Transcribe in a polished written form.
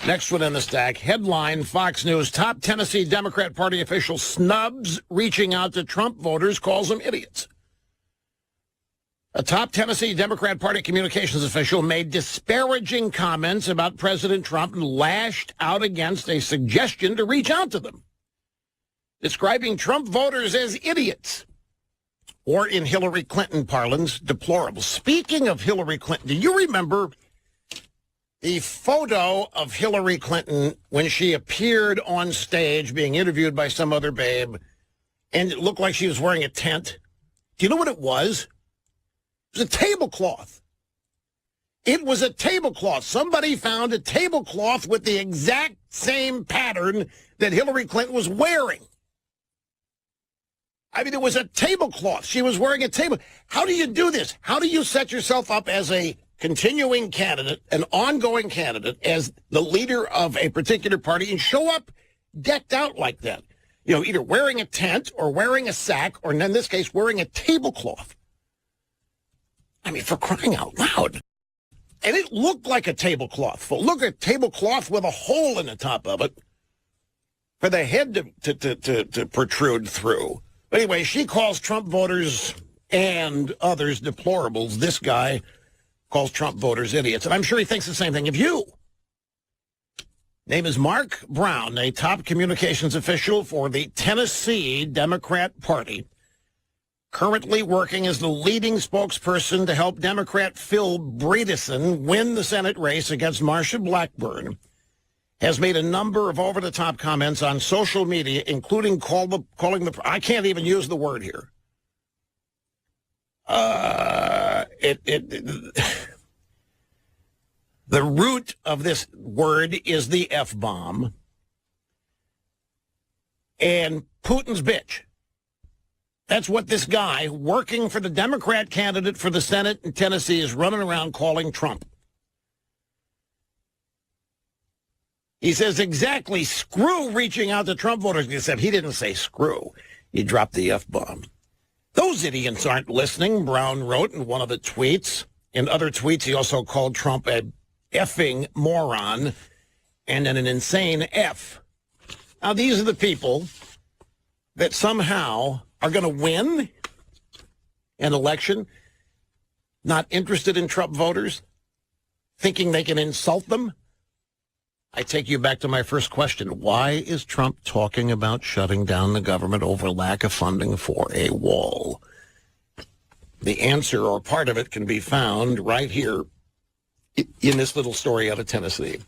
Next one in the stack. Headline, Fox News. Top Tennessee Democrat Party official snubs reaching out to Trump voters, calls them idiots. A top Tennessee Democrat Party communications official made disparaging comments about President Trump and lashed out against a suggestion to reach out to them, describing Trump voters as idiots, or in Hillary Clinton parlance, deplorable. Speaking of Hillary Clinton, do you remember the photo of Hillary Clinton when she appeared on stage being interviewed by some other babe, and it looked like she was wearing a tent? Do you know what it was? It was a tablecloth. It was a tablecloth. Somebody found a tablecloth with the exact same pattern that Hillary Clinton was wearing. I mean, it was a tablecloth. She was wearing a table. How do you do this? How do you set yourself up as a continuing candidate, an ongoing candidate, as the leader of a particular party and show up decked out like that? You know, either wearing a tent or wearing a sack, or in this case, wearing a tablecloth. I mean, for crying out loud. And it looked like a tablecloth. Look, a tablecloth with a hole in the top of it for the head to protrude through. But anyway, she calls Trump voters and others deplorables. This guy calls Trump voters idiots. And I'm sure he thinks the same thing of you. Name is Mark Brown, a top communications official for the Tennessee Democrat Party, currently working as the leading spokesperson to help Democrat Phil Bredesen win the Senate race against Marsha Blackburn, has made a number of over-the-top comments on social media, including calling the, I can't even use the word here. The root of this word is the F-bomb, and Putin's bitch. That's what this guy working for the Democrat candidate for the Senate in Tennessee is running around calling Trump. He says exactly, screw reaching out to Trump voters, except he didn't say screw. He dropped the F-bomb. Those idiots aren't listening, Brown wrote in one of the tweets. In other tweets, he also called Trump a effing moron and an insane F. Now, these are the people that somehow are going to win an election, not interested in Trump voters, thinking they can insult them. I take you back to my first question. Why is Trump talking about shutting down the government over lack of funding for a wall? The answer, or part of it, can be found right here in this little story out of Tennessee.